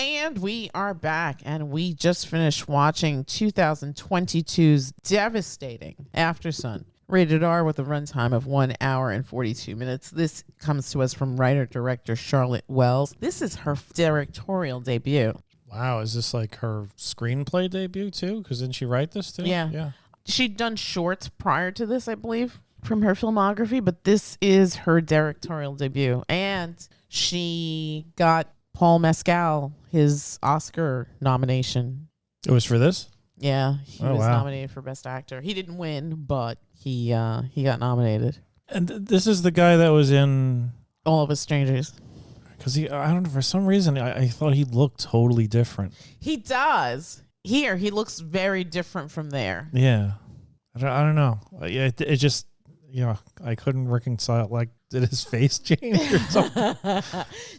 And we are back, and we just finished watching 2022's devastating Aftersun, rated R with a runtime of 1 hour and 42 minutes. This comes to us from writer-director Charlotte Wells. This is her directorial debut. Wow, is this like her screenplay debut too? Because didn't she write this too? Yeah. She'd done shorts prior to this, I believe, from her filmography, but this is her directorial debut. And she got Paul Mescal his Oscar nomination. It was for this? Yeah, he was nominated for Best Actor. He didn't win, but he got nominated. And this is the guy that was in All of Us Strangers. Because I don't know, for some reason, I thought he looked totally different. He does. Here, he looks very different from there. Yeah. I don't know. It just, I couldn't reconcile. Like, did his face change or something?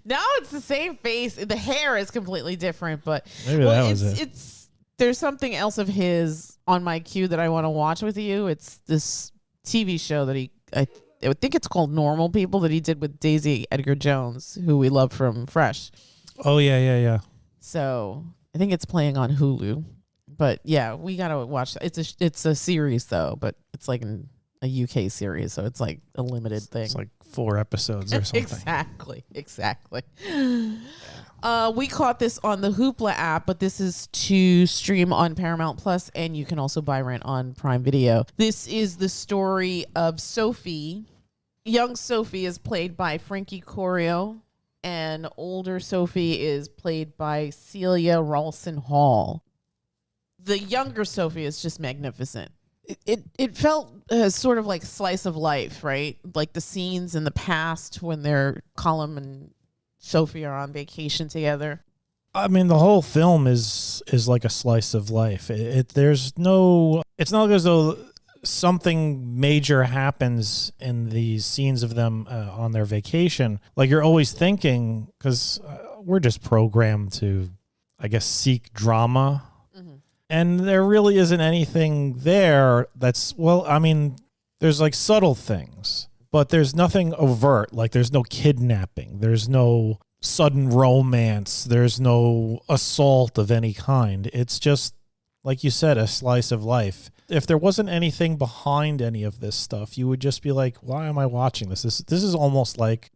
No, it's the same face. The hair is completely different, but maybe that was it. There's something else of his on my queue that I want to watch with you. It's this TV show that I think it's called Normal People, that he did with Daisy Edgar Jones, who we love from Fresh. Oh, yeah. So I think it's playing on Hulu. But yeah, we got to watch that. It's a series, though, but it's like a UK series, so it's like a limited thing. It's like 4 episodes or something. Exactly. We caught this on the Hoopla app, but this is to stream on Paramount Plus, and you can also buy rent on Prime Video. This is the story of Sophie. Young Sophie is played by Frankie Corio, and older Sophie is played by Celia Rowlson-Hall. The younger Sophie is just magnificent. It felt sort of like slice of life, right? Like the scenes in the past when Calum and Sophie are on vacation together. I mean, the whole film is like a slice of life. It's not as though something major happens in these scenes of them on their vacation. Like, you're always thinking, because we're just programmed to, I guess, seek drama. And there really isn't anything there there's like subtle things, but there's nothing overt. Like, there's no kidnapping. There's no sudden romance. There's no assault of any kind. It's just, like you said, a slice of life. If there wasn't anything behind any of this stuff, you would just be like, why am I watching this? This is almost like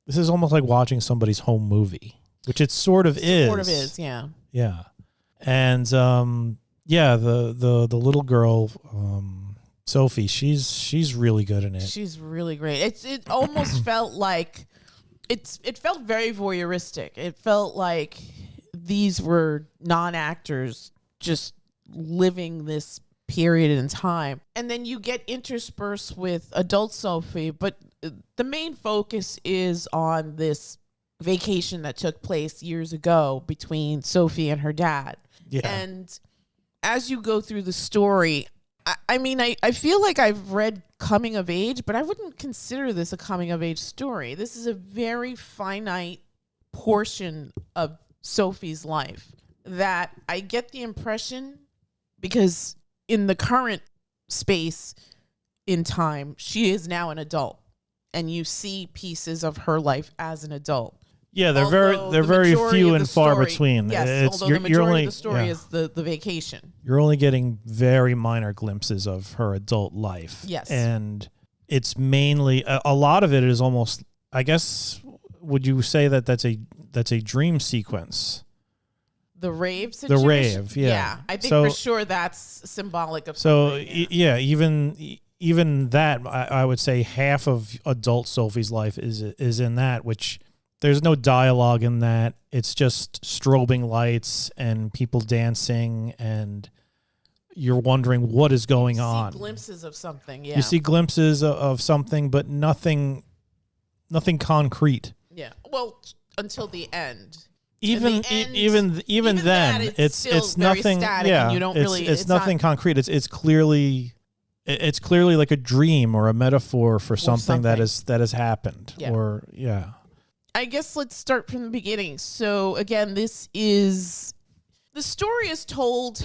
watching somebody's home movie, which it sort of is. Sort of is, yeah. Yeah. And the little girl, Sophie, she's really good in it. She's really great. It almost felt like it felt very voyeuristic. It felt like these were non-actors just living this period in time. And then you get interspersed with adult Sophie, but the main focus is on this vacation that took place years ago between Sophie and her dad. Yeah. And as you go through the story, I feel like I've read coming of age, but I wouldn't consider this a coming of age story. This is a very finite portion of Sophie's life that I get the impression, because in the current space in time, she is now an adult, and you see pieces of her life as an adult. Yeah, they're very few and far between. Yes, although the majority of the story is the vacation. You're only getting very minor glimpses of her adult life. Yes. And it's mainly, a lot of it is almost, I guess, would you say that's a dream sequence? The rave situation? The rave, yeah. Yeah, I think for sure that's symbolic of something. So, yeah, even that, I would say half of adult Sophie's life is in that, which... There's no dialogue in that. It's just strobing lights and people dancing, and you're wondering what is going on. You see glimpses of something, yeah. You see glimpses of something, but nothing concrete. Yeah. Well, until the end. Even then, it's nothing. Yeah, you don't it's nothing concrete. It's clearly like a dream or a metaphor for something that has happened. Yeah. Or yeah. I guess let's start from the beginning. So again, the story is told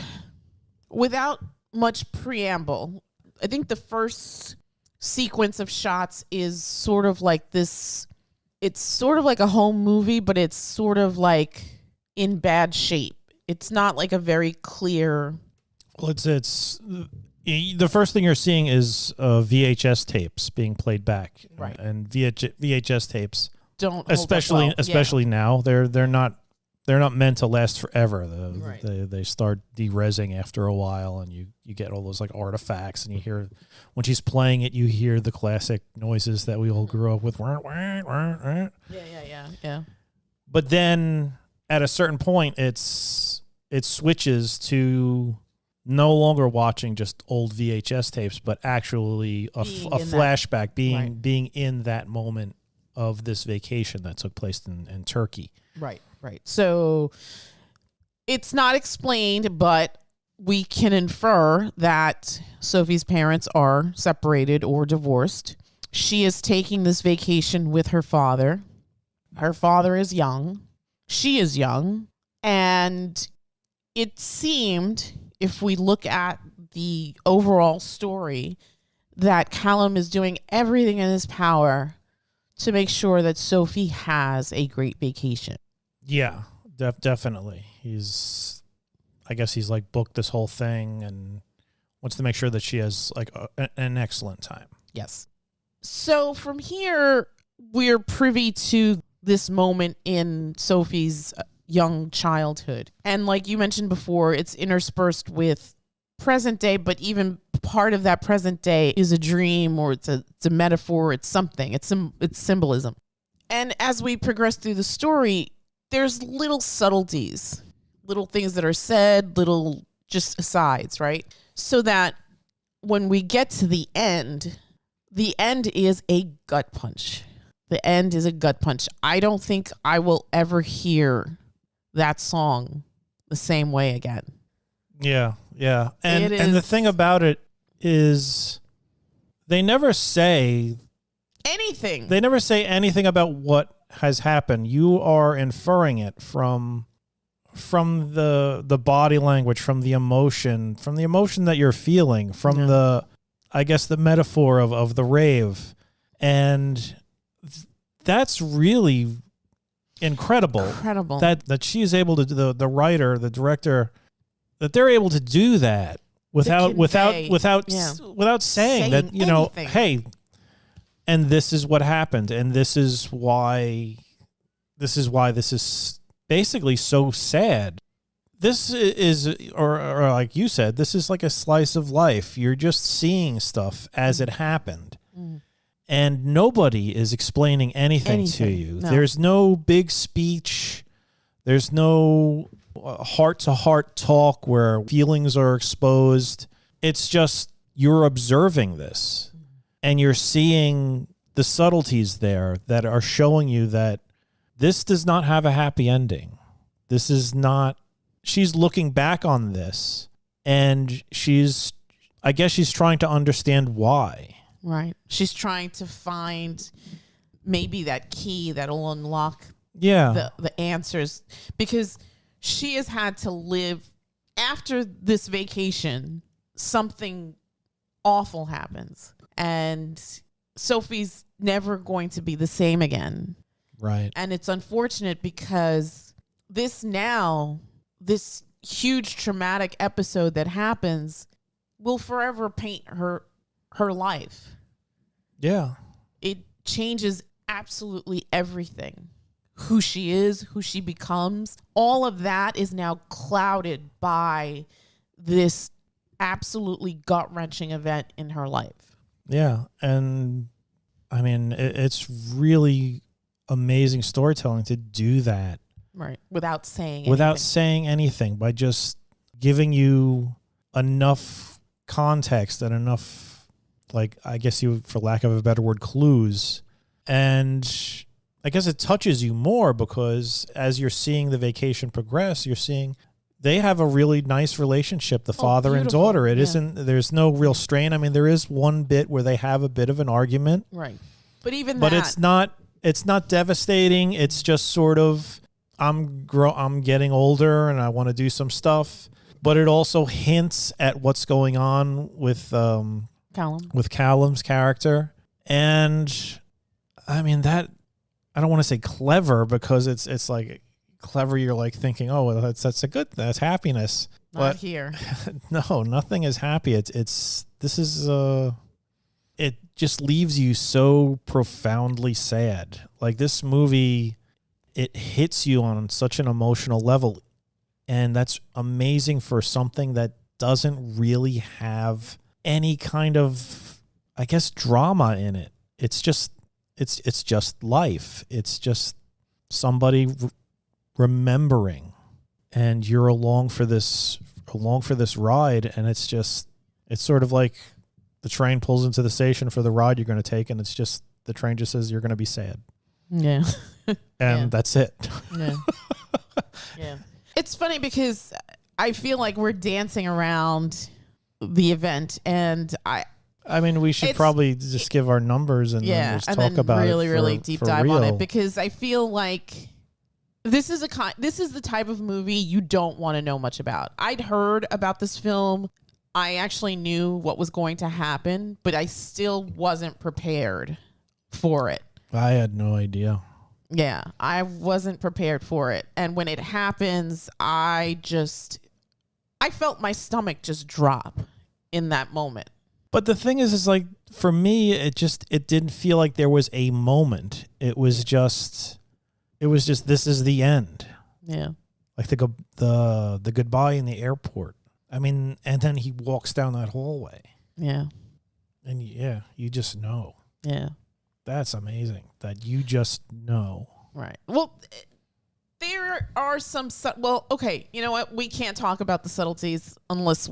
without much preamble. I think the first sequence of shots is sort of like this. It's sort of like a home movie, but it's sort of like in bad shape. It's not like a very clear. Well, it's the first thing you're seeing is VHS tapes being played back, Right. And VHS tapes Don't hold up especially well. now they're not meant to last forever. Right. They start de-resing after a while, and you get all those like artifacts, and you hear when she's playing it, you hear the classic noises that we all grew up with. Yeah. But then at a certain point, it switches to no longer watching just old VHS tapes, but actually a flashback, being in that moment of this vacation that took place in Turkey. Right. So it's not explained, but we can infer that Sophie's parents are separated or divorced. She is taking this vacation with her father. Her father is young. She is young. And it seemed, if we look at the overall story, that Calum is doing everything in his power to make sure that Sophie has a great vacation. Yeah, definitely. I guess he's like booked this whole thing and wants to make sure that she has like an excellent time. Yes. So from here, we're privy to this moment in Sophie's young childhood. And like you mentioned before, it's interspersed with present day, but even part of that present day is a dream, or it's a metaphor, it's something, it's symbolism. And as we progress through the story, there's little subtleties, little things that are said, little just asides, right? So that when we get to the end is a gut punch. The end is a gut punch. I don't think I will ever hear that song the same way again. Yeah. And the thing about it is they never say anything. They never say anything about what has happened. You are inferring it from the body language, from the emotion that you're feeling, from the metaphor of the rave. And that's really incredible. That she is able to do, the writer, the director, that they're able to do that without saying that, you know, anything. Hey, and this is what happened, and this is why this is basically so sad. This is, or like you said, this is like a slice of life. You're just seeing stuff as it happened. And nobody is explaining anything to you. No. There's no big speech. There's no heart-to-heart talk where feelings are exposed. It's just you're observing this, and you're seeing the subtleties there that are showing you that this does not have a happy ending. This is not... She's looking back on this, and I guess she's trying to understand why. Right. She's trying to find maybe that key that'll unlock the answers, because she has had to live after this vacation. Something awful happens, and Sophie's never going to be the same again. Right. And it's unfortunate because this huge traumatic episode that happens will forever paint her life. Yeah. It changes absolutely everything. Who she is, who she becomes, all of that is now clouded by this absolutely gut-wrenching event in her life. Yeah. And I mean, it's really amazing storytelling to do that. Right. Without saying anything, by just giving you enough context and enough, like, I guess for lack of a better word, clues. And I guess it touches you more because as you're seeing the vacation progress, you're seeing they have a really nice relationship, the father and daughter. There's no real strain. I mean, there is one bit where they have a bit of an argument. Right. But it's not devastating. It's just sort of, I'm getting older and I want to do some stuff, but it also hints at what's going on with Calum's character. And I mean, that, I don't want to say clever because it's like clever, you're like thinking, oh, well, that's happiness. Not But here. no, nothing is happy. It just leaves you so profoundly sad. Like this movie, it hits you on such an emotional level, and that's amazing for something that doesn't really have any kind of, I guess, drama in it. It's just life. It's just somebody remembering, and you're along for this ride, and it's sort of like the train pulls into the station for the ride you're going to take, and it's just the train just says you're going to be sad. Yeah. And that's it. Yeah. Yeah. It's funny because I feel like we're dancing around the event, and I mean, we should probably just give our numbers and then just talk about really, it really deep dive real. on it, because I feel like this is the type of movie you don't want to know much about. I'd heard about this film. I actually knew what was going to happen, but I still wasn't prepared for it. I had no idea. Yeah, I wasn't prepared for it. And when it happens, I felt my stomach just drop in that moment. But the thing is like, for me, it didn't feel like there was a moment. It was just this is the end. Yeah. Like the goodbye in the airport. I mean, and then he walks down that hallway. Yeah. And yeah, you just know. Yeah. That's amazing that you just know. Right. Well, there are some, okay, you know what? We can't talk about the subtleties unless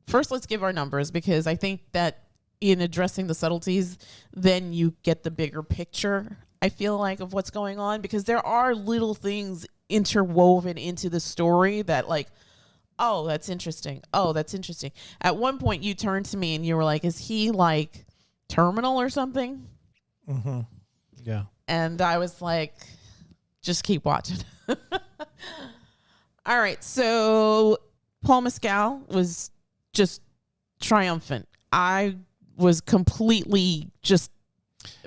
first let's give our numbers, because I think that in addressing the subtleties, then you get the bigger picture, I feel like, of what's going on, because there are little things interwoven into the story that like, oh, that's interesting. Oh, that's interesting. At one point you turned to me and you were like, is he like terminal or something? Mm-hmm. Yeah. And I was like, just keep watching. All right. So Paul Mescal was just triumphant. I was completely just.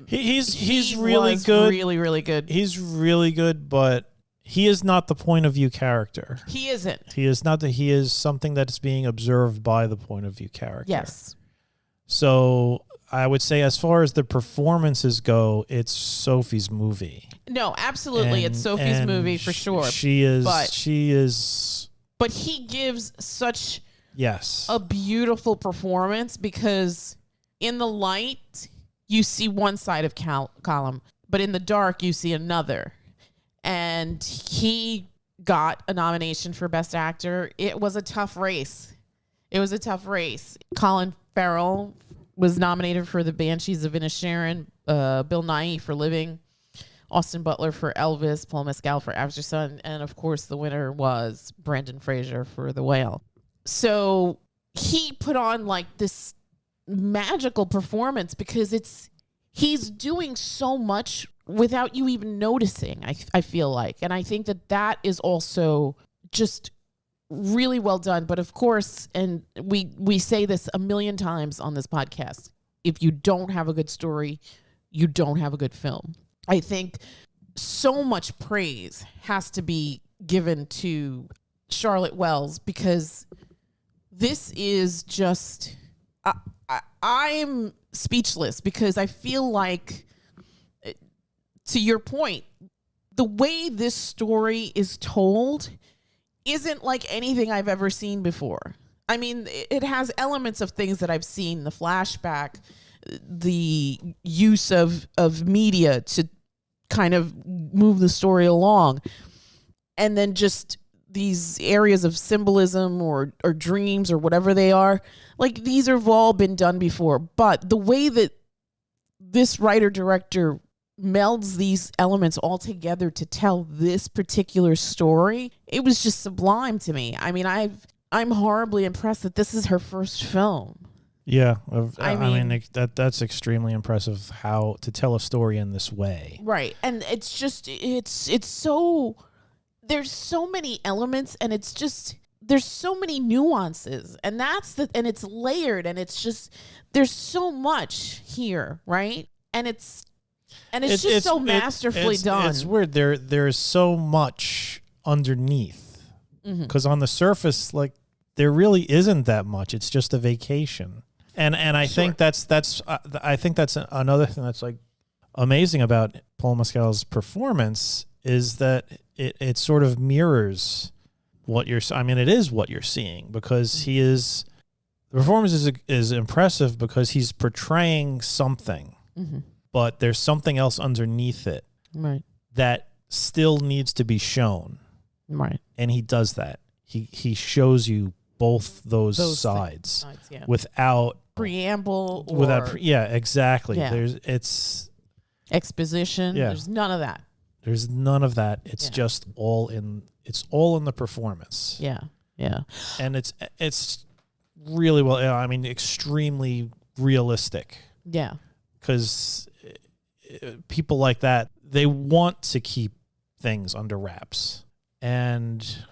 He's really good. Really, really good. He's really good, but he is not the point of view character. He isn't. He is not. He is something that is being observed by the point of view character. Yes. So I would say, as far as the performances go, it's Sophie's movie. No, absolutely, it's Sophie's movie for sure. She is. But he gives such yes a beautiful performance, because in the light you see one side of Calum, but in the dark you see another. And he got a nomination for Best Actor. It was a tough race. Colin Farrell was nominated for The Banshees of Inisherin, Bill Nighy for Living, Austin Butler for Elvis, Paul Mescal for Aftersun, and of course the winner was Brendan Fraser for The Whale. So he put on like this magical performance, because he's doing so much without you even noticing, I feel like. And I think that is also just really well done. But of course, and we say this a million times on this podcast, if you don't have a good story, you don't have a good film. I think so much praise has to be given to Charlotte Wells, because this is just, I'm speechless, because I feel like, to your point, the way this story is told isn't like anything I've ever seen before. I mean, it has elements of things that I've seen, the flashback, the use of media to kind of move the story along, and then just these areas of symbolism or dreams or whatever they are. Like, these have all been done before, but the way that this writer-director melds these elements all together to tell this particular story, it was just sublime to me. I mean, I'm horribly impressed that this is her first film. Yeah, I mean that's extremely impressive, how to tell a story in this way. Right, and it's just it's so, there's so many elements, and it's just, there's so many nuances, and and it's layered, and it's just, there's so much here, right? And it's And it's just so masterfully done. It's weird. There's so much underneath. Because on the surface, like, there really isn't that much. It's just a vacation. And I think that's another thing that's like amazing about Paul Mescal's performance is that it sort of mirrors what you're. I mean, it is what you're seeing because the performance is impressive because he's portraying something, but there's something else underneath it, right? That still needs to be shown, right? And he does that. He shows you both those sides without preamble exactly. Yeah. It's exposition. Yeah. There's none of that. There's none of that. It's just all in the performance. Yeah. Yeah. And it's really well, I mean, extremely realistic. Yeah. Cuz people like that, they want to keep things under wraps. And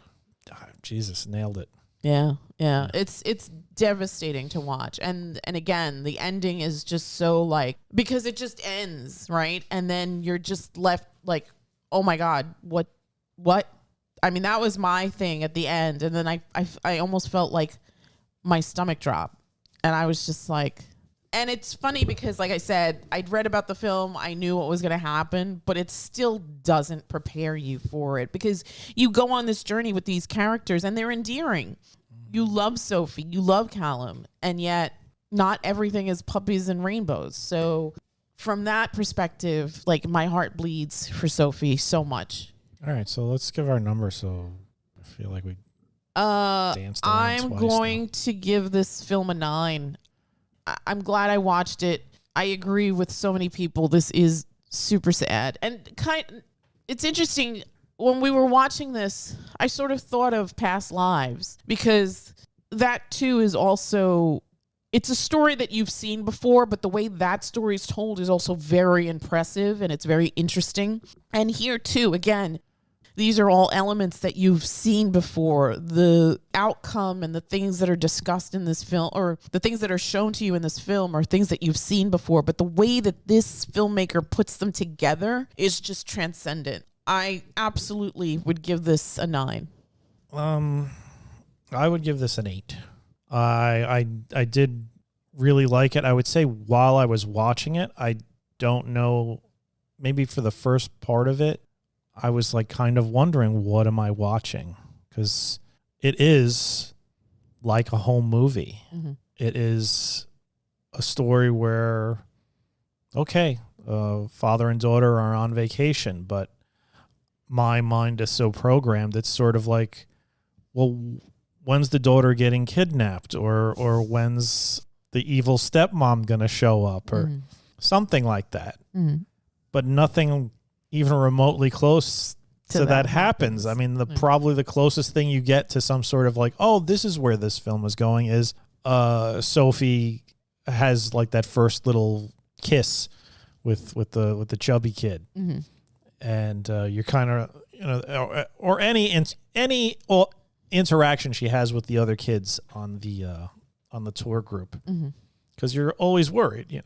Jesus, nailed it. Yeah, yeah. It's devastating to watch. And again, the ending is just so like, because it just ends, right? And then you're just left like, oh my God, what? I mean, that was my thing at the end. And then I almost felt like my stomach drop. And I was just like, and it's funny because, like I said, I'd read about the film. I knew what was going to happen, but it still doesn't prepare you for it because you go on this journey with these characters and they're endearing. You love Sophie, you love Calum, and yet not everything is puppies and rainbows. So from that perspective, like my heart bleeds for Sophie so much. All right, so let's give our number so I feel like we danced around I'm going to give this film a 9. I'm glad I watched it. I agree with so many people. This is super sad. And it's interesting. When we were watching this, I sort of thought of Past Lives because that too is also, it's a story that you've seen before, but the way that story is told is also very impressive and it's very interesting. And here too, again, these are all elements that you've seen before. The outcome and the things that are discussed in this film, or the things that are shown to you in this film, are things that you've seen before. But the way that this filmmaker puts them together is just transcendent. I absolutely would give this a 9. I would give this an 8. I did really like it. I would say while I was watching it, I don't know, maybe for the first part of it, I was like kind of wondering, what am I watching? Because it is like a home movie. Mm-hmm. It is a story where, okay, father and daughter are on vacation, but my mind is so programmed, it's sort of like, well, when's the daughter getting kidnapped? Or when's the evil stepmom going to show up? Or something like that. Mm-hmm. But nothing even remotely close to that happens. I mean, probably the closest thing you get to some sort of like, oh, this is where this film is going is Sophie has like that first little kiss with the chubby kid. Mm-hmm. And you're kind of, or any interaction she has with the other kids on the tour group, because you're always worried,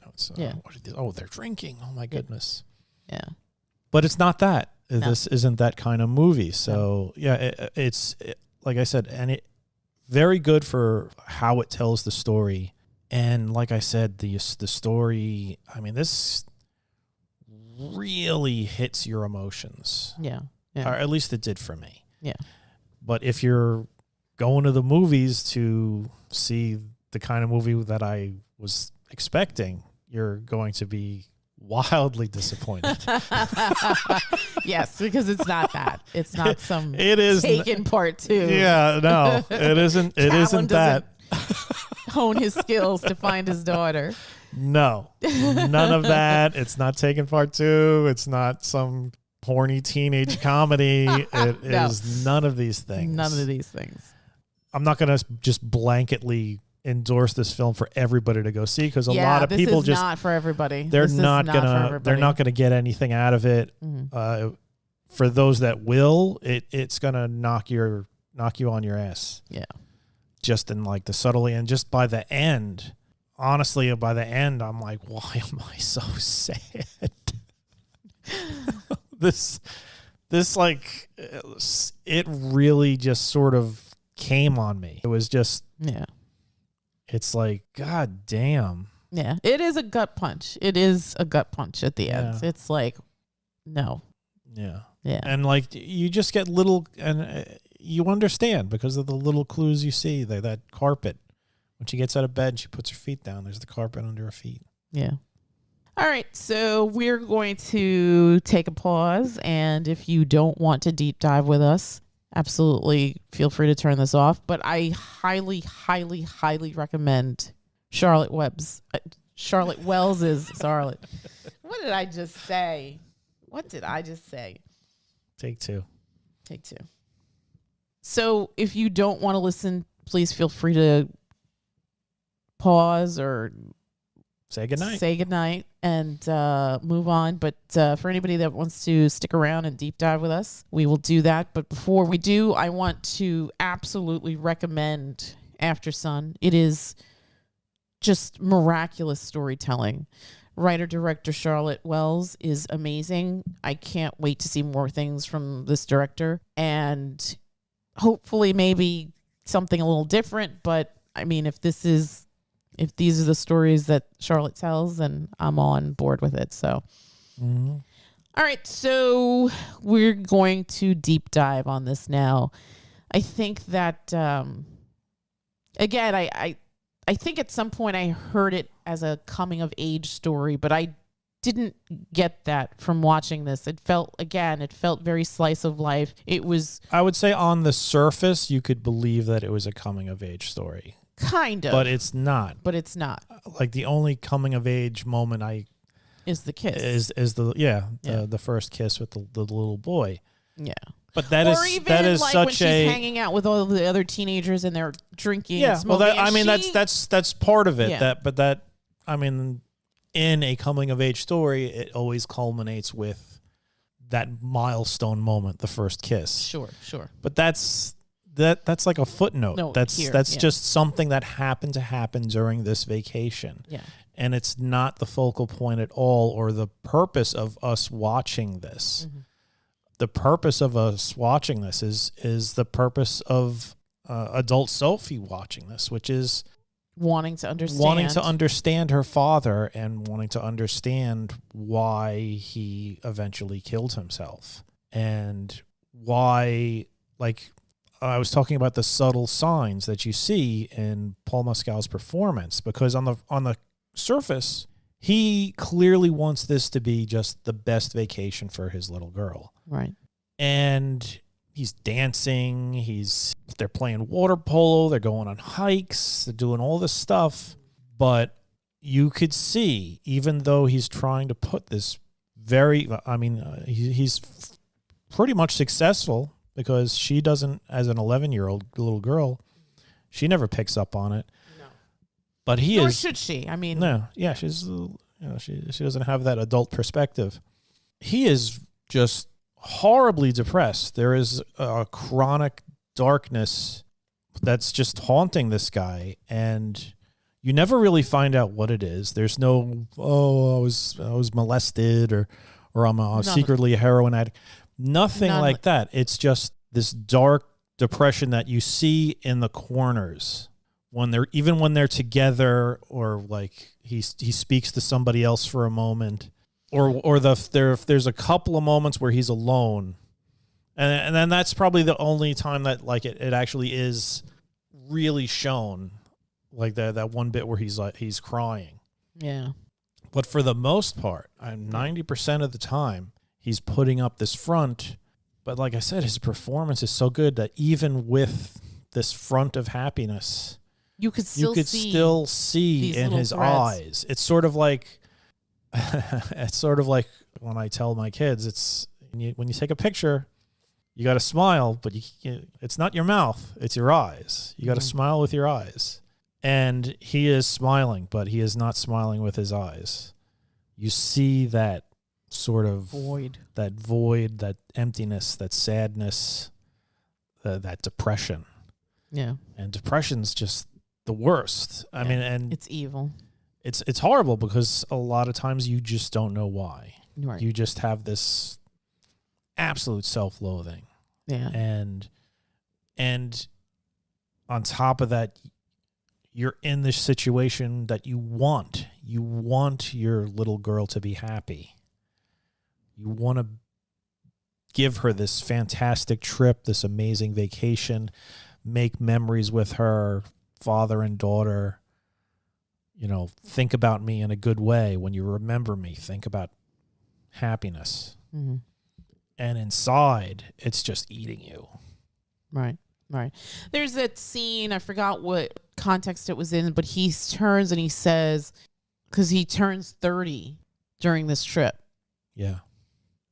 what they're drinking. Oh my goodness. Yeah. But it's not that. No. This isn't that kind of movie. So it's like I said, and it very good for how it tells the story. And like I said, the story. I mean, this really hits your emotions. Yeah. Or at least it did for me. Yeah. But if you're going to the movies to see the kind of movie that I was expecting, you're going to be wildly disappointed. Yes, because it's not that. It's not some it is Taken Part 2. Yeah, no, it isn't. It isn't that. Hone his skills to find his daughter. No, none of that. It's not Taken Part 2. It's not some horny teenage comedy. It is none of these things. None of these things. I'm not going to just blanketly endorse this film for everybody to go see, because a lot of people just not for everybody. They're not gonna get anything out of it. Mm-hmm. For those that will, it's gonna knock you on your ass. Yeah, just in like the subtlety, and just by the end. Honestly, by the end, I'm like, why am I so sad? this like it really just sort of came on me. It was just it's like, God damn. Yeah, it is a gut punch. It is a gut punch at the end. It's like, no. Yeah. Yeah. And like you just get little, and you understand because of the little clues you see. That carpet, when she gets out of bed, she puts her feet down. There's the carpet under her feet. Yeah. All right, so we're going to take a pause, and if you don't want to deep dive with us, absolutely feel free to turn this off. But I highly, highly, highly recommend Charlotte Wells's. Charlotte. What did I just say? Take two. So if you don't want to listen, please feel free to pause or say goodnight and move on. But for anybody that wants to stick around and deep dive with us, we will do that. But before we do, I want to absolutely recommend Aftersun. It is just miraculous storytelling. Writer-director Charlotte Wells is amazing. I can't wait to see more things from this director. And hopefully maybe something a little different. But, I mean, if these are the stories that Charlotte tells, then I'm on board with it. So, All right. So we're going to deep dive on this now. I think that, again, I think at some point I heard it as a coming of age story, but I didn't get that from watching this. It felt very slice of life. It was, I would say on the surface, you could believe that it was a coming of age story. Kind of. But it's not. Like the only coming of age moment is the kiss. Is the first kiss with the little boy. Yeah. But that is like such when she's hanging out with all the other teenagers and they're drinking and smoking. That's part of it. Yeah. In a coming of age story, it always culminates with that milestone moment, the first kiss. Sure. But that's like a footnote. No, that's here, just something that happened to happen during this vacation. Yeah. And it's not the focal point at all or the purpose of us watching this. Mm-hmm. The purpose of us watching this is the purpose of adult Sophie watching this, which is wanting to understand her father and wanting to understand why he eventually killed himself and why, like, I was talking about the subtle signs that you see in Paul Mescal's performance, because on the surface, he clearly wants this to be just the best vacation for his little girl. Right. And he's dancing, they're playing water polo, they're going on hikes, they're doing all this stuff. But you could see, even though he's trying to put this he's pretty much successful, because she doesn't, as an 11-year-old little girl, she never picks up on it. No. But Nor should she. I mean, no, yeah, she's, she doesn't have that adult perspective. He is just horribly depressed. There is a chronic darkness that's just haunting this guy, and you never really find out what it is. There's no, I was molested or I'm secretly a heroin addict. Nothing like that. It's just this dark depression that you see in the corners when they're together, or like he speaks to somebody else for a moment, or there's a couple of moments where he's alone, and then that's probably the only time that like it actually is really shown, like that one bit where he's crying. Yeah. But for the most part, 90% of the time, he's putting up this front. But like I said, his performance is so good that even with this front of happiness, you could still see in his threads. eyes. It's sort of like when I tell my kids, it's when you take a picture, you got to smile, but it's not your mouth, it's your eyes. You got to smile with your eyes. And he is smiling, but he is not smiling with his eyes. You see that sort of void, that emptiness, that sadness, that depression. Yeah. And depression's just the worst. I mean, and it's evil. It's horrible because a lot of times you just don't know why. Right. You just have this absolute self-loathing. Yeah. And on top of that, you're in this situation that you want. You want your little girl to be happy. You want to give her this fantastic trip, this amazing vacation, make memories with her, father and daughter. You know, think about me in a good way. When you remember me, think about happiness. Mm-hmm. And inside, it's just eating you. Right. There's that scene, I forgot what context it was in, but he turns and he says, because he turns 30 during this trip. Yeah.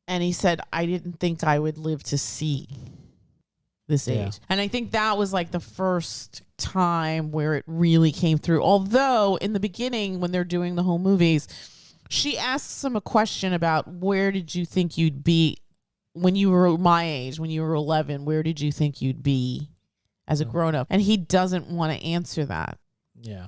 And he said, I didn't think I would live to see this age. And I think that was like the first time where it really came through. Although in the beginning, when they're doing the whole movies, she asks him a question about where did you think you'd be when you were my age, when you were 11, where did you think you'd be as a grown-up? And he doesn't want to answer that. Yeah.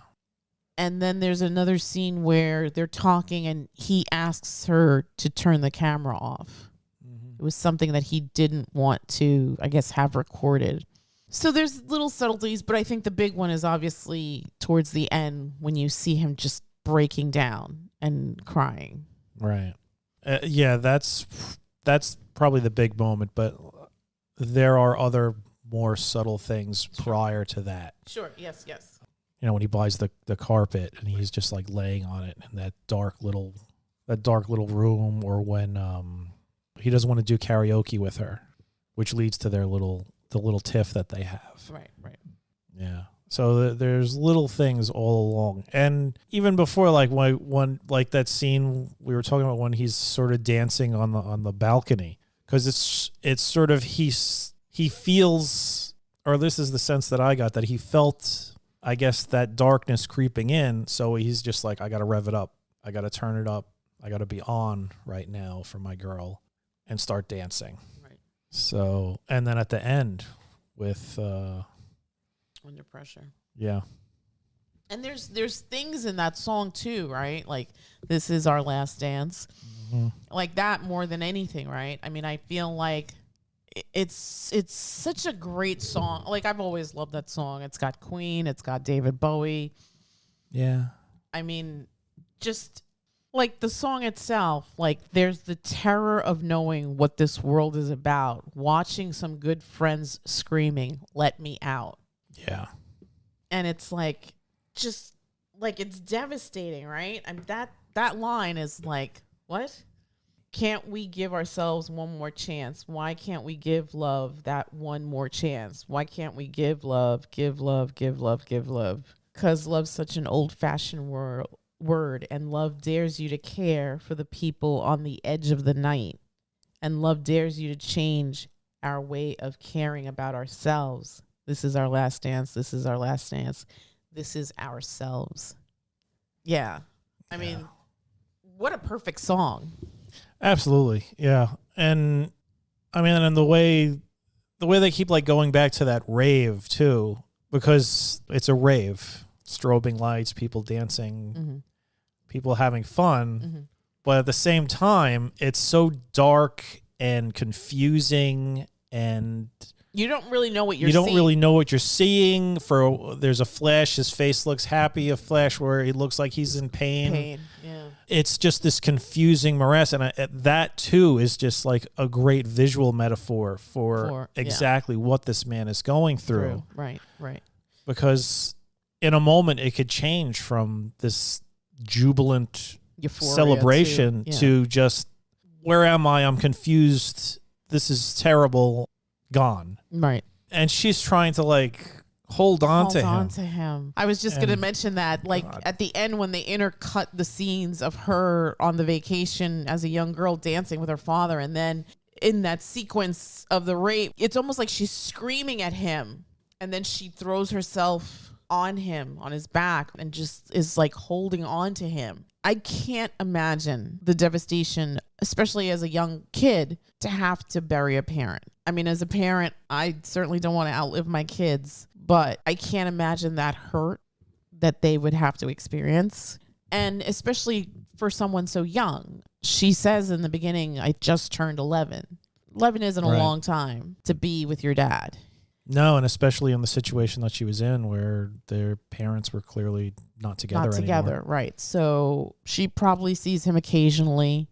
And then there's another scene where they're talking and he asks her to turn the camera off. Mm-hmm. It was something that he didn't want to, I guess, have recorded. So there's little subtleties, but I think the big one is obviously towards the end when you see him just breaking down and crying. Right. Yeah, that's probably the big moment, but there are other more subtle things prior to that. Sure. Yes. You know, when he buys the carpet and he's just like laying on it in that dark little room, or when he doesn't want to do karaoke with her, which leads to the little tiff that they have. Right. Yeah. So there's little things all along, and even before, like when like that scene we were talking about when he's sort of dancing on the balcony, because it's sort of he feels, or this is the sense that I got, that he felt, I guess, that darkness creeping in. So he's just like, I got to rev it up, I got to turn it up, I got to be on right now for my girl, and start dancing. Right. So, and then at the end with Under Pressure. Yeah. And there's things in that song too, right? Like, this is our last dance. Mm-hmm. Like that more than anything, right? I mean, I feel like it's such a great song. Like, I've always loved that song. It's got Queen, it's got David Bowie. Yeah. I mean, just like the song itself, like there's the terror of knowing what this world is about, watching some good friends screaming, "Let me out." Yeah. And it's like, just like, it's devastating, right? I mean, that line is like, what? Can't we give ourselves one more chance? Why can't we give love that one more chance? Why can't we give love, give love, give love, give love? Because love's such an old-fashioned word, and love dares you to care for the people on the edge of the night. And love dares you to change our way of caring about ourselves. This is our last dance. This is our last dance. This is ourselves. Yeah. I mean, what a perfect song. Absolutely. Yeah. And I mean, and the way they keep like going back to that rave too, because it's a rave, strobing lights, people dancing, mm-hmm. people having fun. Mm-hmm. But at the same time, it's so dark and confusing, and you don't really know what you're seeing. You don't really know what you're seeing. There's a flash, his face looks happy, a flash where he looks like he's in pain. Yeah. It's just this confusing morass, and that too is just like a great visual metaphor for exactly what this man is going through. Right. Because in a moment it could change from this jubilant euphoria celebration to just, where am I? I'm confused. This is terrible. Gone. Right. And she's trying to like hold on to him. I was just going to mention that, like, at the end when they intercut the scenes of her on the vacation as a young girl dancing with her father, and then in that sequence of the rape, it's almost like she's screaming at him, and then she throws herself on him, on his back, and just is like holding on to him. I can't imagine the devastation, especially as a young kid, to have to bury a parent. I mean, as a parent, I certainly don't want to outlive my kids, but I can't imagine that hurt that they would have to experience. And especially for someone so young. She says in the beginning, I just turned 11. 11 isn't a Right. long time to be with your dad. No, and especially in the situation that she was in where their parents were clearly not together Not together, anymore. right. So she probably sees him occasionally.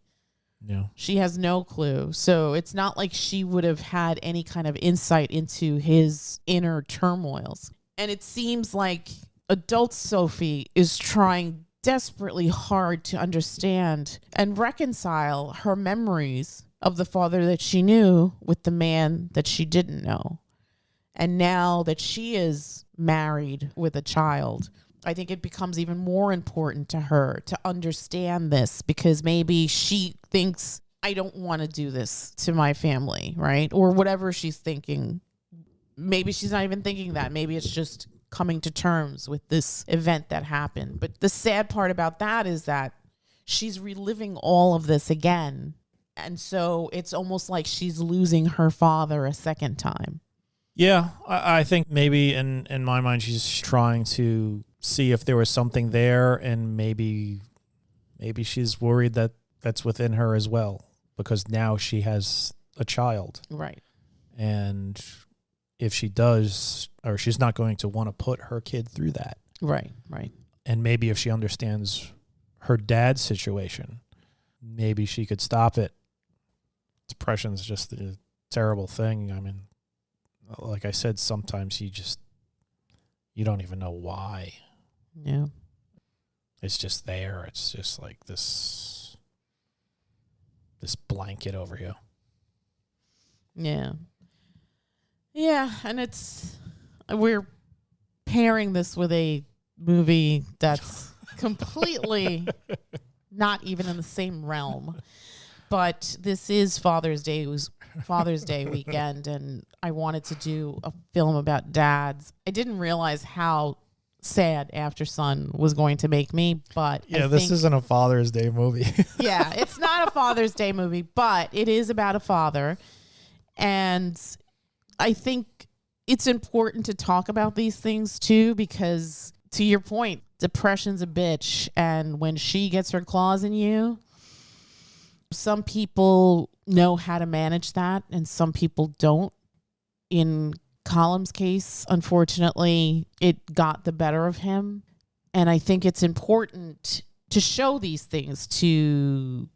Yeah. She has no clue. So it's not like she would have had any kind of insight into his inner turmoils. And it seems like adult Sophie is trying desperately hard to understand and reconcile her memories of the father that she knew with the man that she didn't know. And now that she is married with a child, I think it becomes even more important to her to understand this, because maybe she thinks, I don't want to do this to my family, right? Or whatever she's thinking. Maybe she's not even thinking that. Maybe it's just coming to terms with this event that happened. But the sad part about that is that she's reliving all of this again. And so it's almost like she's losing her father a second time. Yeah, I think maybe in my mind she's trying to see if there was something there, and maybe she's worried that that's within her as well, because now she has a child. Right. And if she does, or she's not going to want to put her kid through that. Right, right. And maybe if she understands her dad's situation, maybe she could stop it. Depression's just a terrible thing. I mean, like I said, sometimes you don't even know why. Yeah. It's just there. It's just like this blanket over you. Yeah. Yeah, and we're pairing this with a movie that's completely not even in the same realm. But this is Father's Day. It was Father's Day weekend, and I wanted to do a film about dads. I didn't realize how sad Aftersun was going to make me, but Yeah, I this think, isn't a Father's Day movie. yeah, it's not a Father's Day movie, but it is about a father. And I think it's important to talk about these things too, because to your point, depression's a bitch. And when she gets her claws in you, some people know how to manage that and some people don't. In Calum's case, unfortunately, it got the better of him. And I think it's important to show these things, to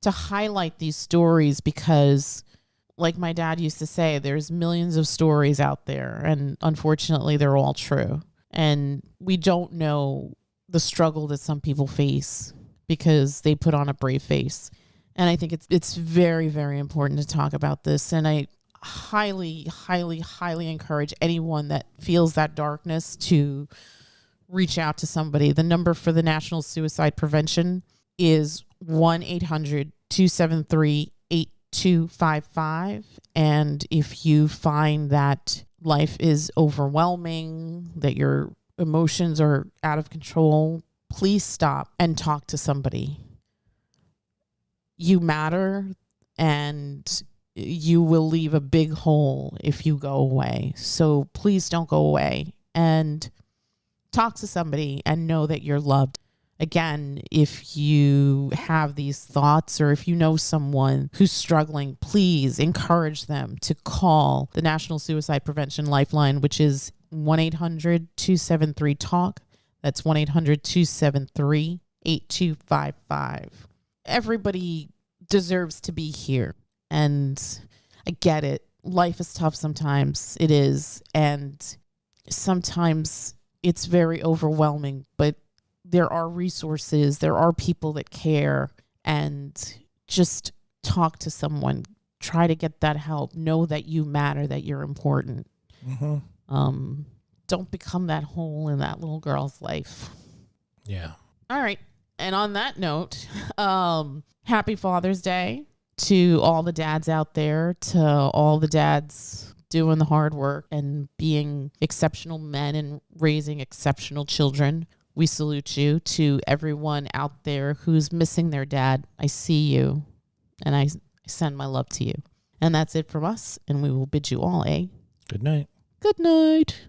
highlight these stories, because like my dad used to say, there's millions of stories out there, and unfortunately they're all true. And we don't know the struggle that some people face because they put on a brave face. And I think it's very, very important to talk about this. And I highly, highly, highly encourage anyone that feels that darkness to reach out to somebody. The number for the National Suicide Prevention is 1-800-273-8255. And if you find that life is overwhelming, that your emotions are out of control, please stop and talk to somebody. You matter, and you will leave a big hole if you go away. So please don't go away, and talk to somebody and know that you're loved. Again, if you have these thoughts, or if you know someone who's struggling, please encourage them to call the National Suicide Prevention Lifeline, which is 1-800-273-TALK. That's 1-800-273-8255. Everybody deserves to be here. And I get it. Life is tough sometimes. It is. And sometimes it's very overwhelming. But there are resources. There are people that care. And just talk to someone. Try to get that help. Know that you matter, that you're important. Mm-hmm. Don't become that hole in that little girl's life. Yeah. All right. And on that note, happy Father's Day to all the dads out there, to all the dads doing the hard work and being exceptional men and raising exceptional children. We salute you. To everyone out there who's missing their dad, I see you, and I send my love to you. And that's it from us, and we will bid you all a Good night. good night.